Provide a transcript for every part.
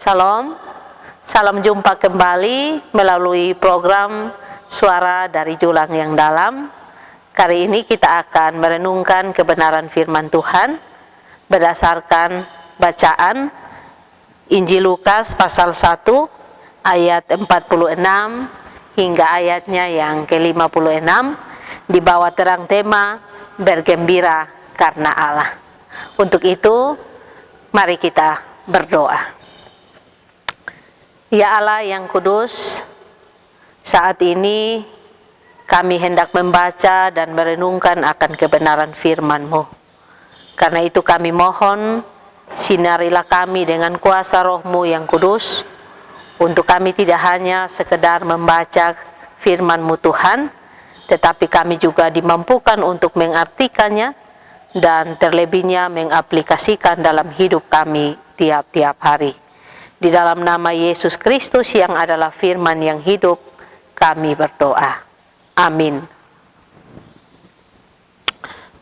Shalom, salam jumpa kembali melalui program Suara dari Julang yang Dalam. Kali ini kita akan merenungkan kebenaran firman Tuhan berdasarkan bacaan Injil Lukas pasal 1 ayat 46 hingga ayatnya yang ke-56 di bawah terang tema bergembira karena Allah. Untuk itu, mari kita berdoa. Ya Allah yang kudus, saat ini kami hendak membaca dan merenungkan akan kebenaran firman-Mu. Karena itu kami mohon, sinarilah kami dengan kuasa Roh-Mu yang kudus, untuk kami tidak hanya sekedar membaca firman-Mu Tuhan, tetapi kami juga dimampukan untuk mengartikannya dan terlebihnya mengaplikasikan dalam hidup kami tiap-tiap hari. Di dalam nama Yesus Kristus yang adalah firman yang hidup, kami berdoa. Amin.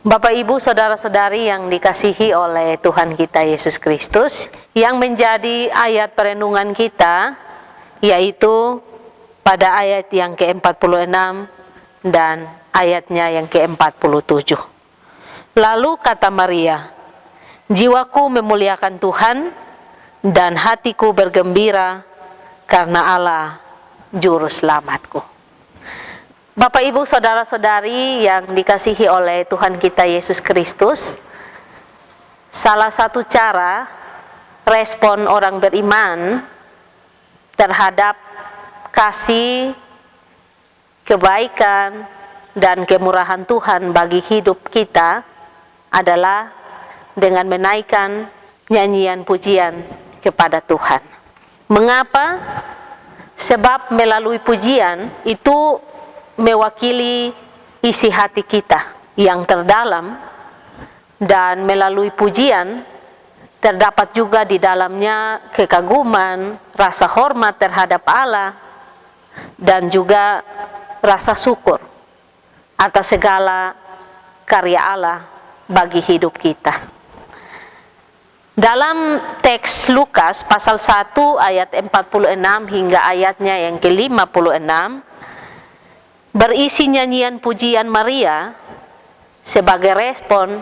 Bapak, Ibu, Saudara-saudari yang dikasihi oleh Tuhan kita Yesus Kristus, yang menjadi ayat perenungan kita, yaitu pada ayat yang ke-46 dan ayatnya yang ke-47. Lalu kata Maria, "Jiwaku memuliakan Tuhan, dan hatiku bergembira karena Allah Juru Selamatku." Bapak, Ibu, Saudara-saudari yang dikasihi oleh Tuhan kita Yesus Kristus, salah satu cara respon orang beriman terhadap kasih, kebaikan, dan kemurahan Tuhan bagi hidup kita adalah dengan menaikkan nyanyian pujian kepada Tuhan. Mengapa? Sebab melalui pujian itu mewakili isi hati kita yang terdalam, dan melalui pujian terdapat juga di dalamnya kekaguman, rasa hormat terhadap Allah, dan juga rasa syukur atas segala karya Allah bagi hidup kita. Dalam teks Lukas pasal 1 ayat 46 hingga ayatnya yang ke-56 berisi nyanyian pujian Maria sebagai respon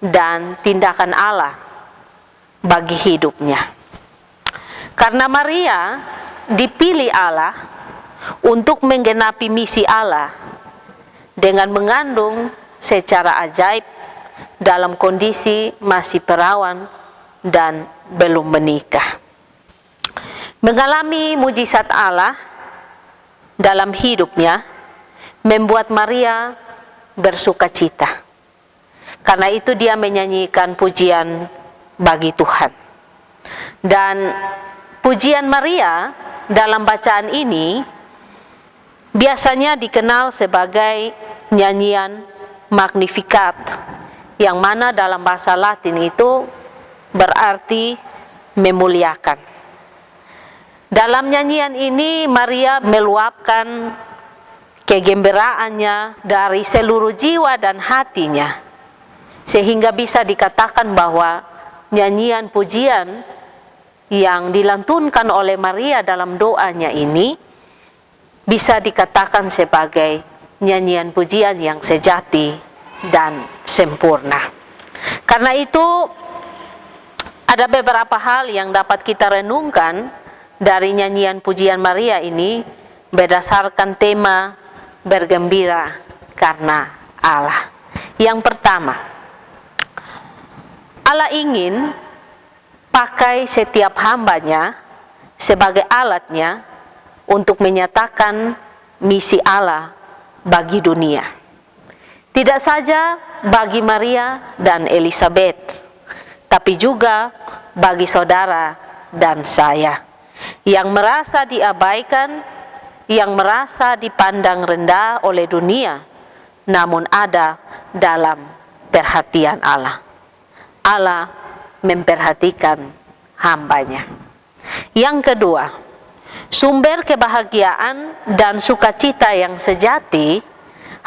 dan tindakan Allah bagi hidupnya. Karena Maria dipilih Allah untuk menggenapi misi Allah dengan mengandung secara ajaib dalam kondisi masih perawan dan belum menikah. Mengalami mujizat Allah dalam hidupnya membuat Maria bersukacita. Karena itu dia menyanyikan pujian bagi Tuhan. Dan pujian Maria dalam bacaan ini biasanya dikenal sebagai nyanyian Magnificat, yang mana dalam bahasa Latin itu berarti memuliakan. Dalam nyanyian ini Maria meluapkan kegembiraannya dari seluruh jiwa dan hatinya, sehingga bisa dikatakan bahwa nyanyian pujian yang dilantunkan oleh Maria dalam doanya ini bisa dikatakan sebagai nyanyian pujian yang sejati dan sempurna. Karena itu ada beberapa hal yang dapat kita renungkan dari nyanyian pujian Maria ini berdasarkan tema bergembira karena Allah. Yang pertama, Allah ingin pakai setiap hambanya sebagai alatnya untuk menyatakan misi Allah bagi dunia. Tidak saja bagi Maria dan Elizabeth, tapi juga bagi saudara dan saya yang merasa diabaikan, yang merasa dipandang rendah oleh dunia, namun ada dalam perhatian Allah. Allah memperhatikan hambanya. Yang kedua, sumber kebahagiaan dan sukacita yang sejati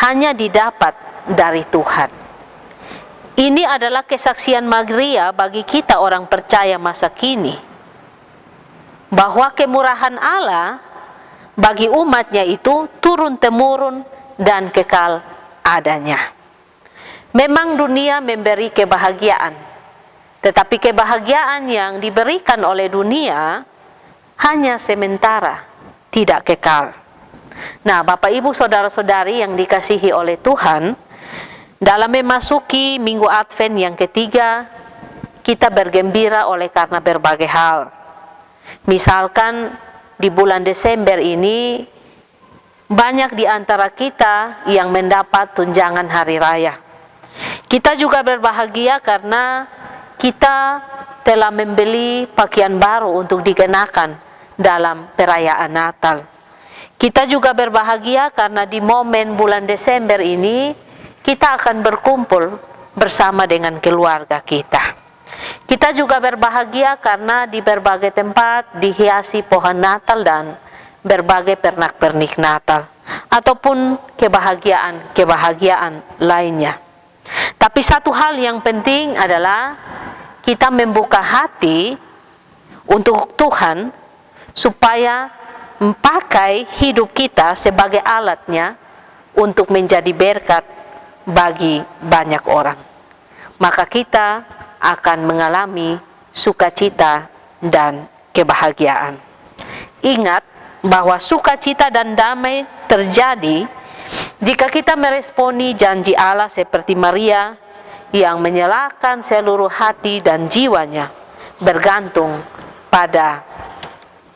hanya didapat dari Tuhan. Ini adalah kesaksian Maria bagi kita orang percaya masa kini. bahwa kemurahan Allah bagi umatnya itu turun-temurun dan kekal adanya. Memang dunia memberi kebahagiaan, tetapi kebahagiaan yang diberikan oleh dunia hanya sementara, tidak kekal. Nah, Bapak Ibu Saudara-saudari yang dikasihi oleh Tuhan, dalam memasuki Minggu Advent yang ketiga, kita bergembira oleh karena berbagai hal. Misalkan di bulan Desember ini, banyak di antara kita yang mendapat tunjangan hari raya. Kita juga berbahagia karena kita telah membeli pakaian baru untuk dikenakan dalam perayaan Natal. Kita juga berbahagia karena di momen bulan Desember ini kita akan berkumpul bersama dengan keluarga kita. Kita juga berbahagia karena di berbagai tempat dihiasi pohon Natal dan berbagai pernak-pernik Natal ataupun kebahagiaan lainnya. Tapi satu hal yang penting adalah kita membuka hati untuk Tuhan supaya memakai hidup kita sebagai alatnya untuk menjadi berkat bagi banyak orang. Maka kita akan mengalami sukacita dan kebahagiaan. Ingat bahwa sukacita dan damai terjadi jika kita meresponi janji Allah seperti Maria yang menyerahkan seluruh hati dan jiwanya bergantung pada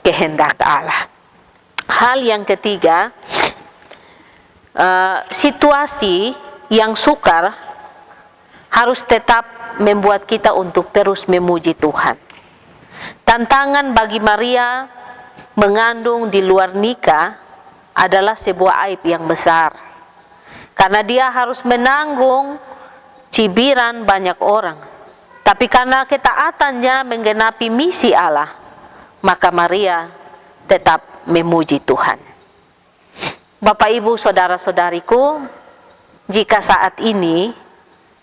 kehendak Allah. Hal yang ketiga, situasi yang sukar harus tetap membuat kita untuk terus memuji Tuhan. Tantangan bagi Maria mengandung di luar nikah adalah sebuah aib yang besar, karena dia harus menanggung cibiran banyak orang. Tapi karena ketaatannya menggenapi misi Allah, maka Maria tetap memuji Tuhan. Bapak Ibu Saudara-saudariku, jika saat ini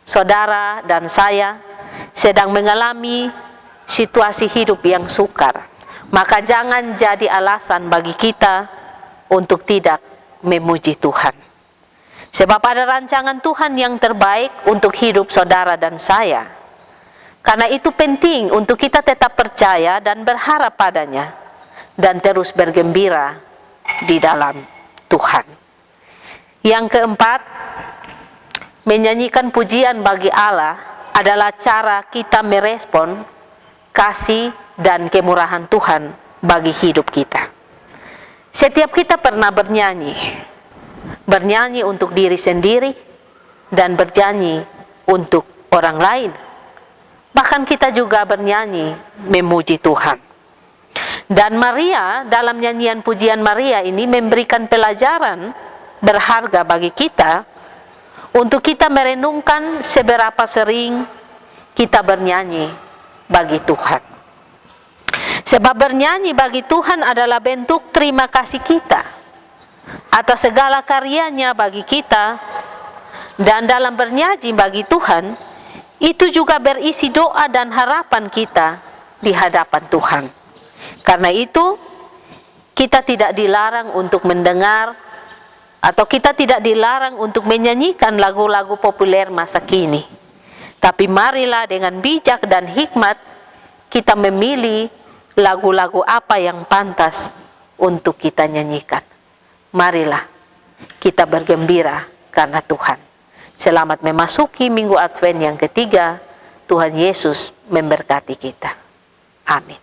saudara dan saya sedang mengalami situasi hidup yang sukar, maka jangan jadi alasan bagi kita untuk tidak memuji Tuhan. Sebab ada rancangan Tuhan yang terbaik untuk hidup saudara dan saya. Karena itu penting untuk kita tetap percaya dan berharap padanya dan terus bergembira di dalam Tuhan. Yang keempat, menyanyikan pujian bagi Allah adalah cara kita merespon kasih dan kemurahan Tuhan bagi hidup kita. Setiap kita pernah bernyanyi untuk diri sendiri dan bernyanyi untuk orang lain. Bahkan kita juga bernyanyi memuji Tuhan. Dan Maria, dalam nyanyian pujian Maria ini memberikan pelajaran berharga bagi kita untuk kita merenungkan seberapa sering kita bernyanyi bagi Tuhan. Sebab bernyanyi bagi Tuhan adalah bentuk terima kasih kita atas segala karyanya bagi kita. Dan dalam bernyanyi bagi Tuhan, itu juga berisi doa dan harapan kita di hadapan Tuhan. Karena itu, kita tidak dilarang untuk mendengar atau kita tidak dilarang untuk menyanyikan lagu-lagu populer masa kini. Tapi marilah dengan bijak dan hikmat kita memilih lagu-lagu apa yang pantas untuk kita nyanyikan. Marilah kita bergembira karena Tuhan. Selamat memasuki Minggu Advent yang ketiga. Tuhan Yesus memberkati kita. Amin.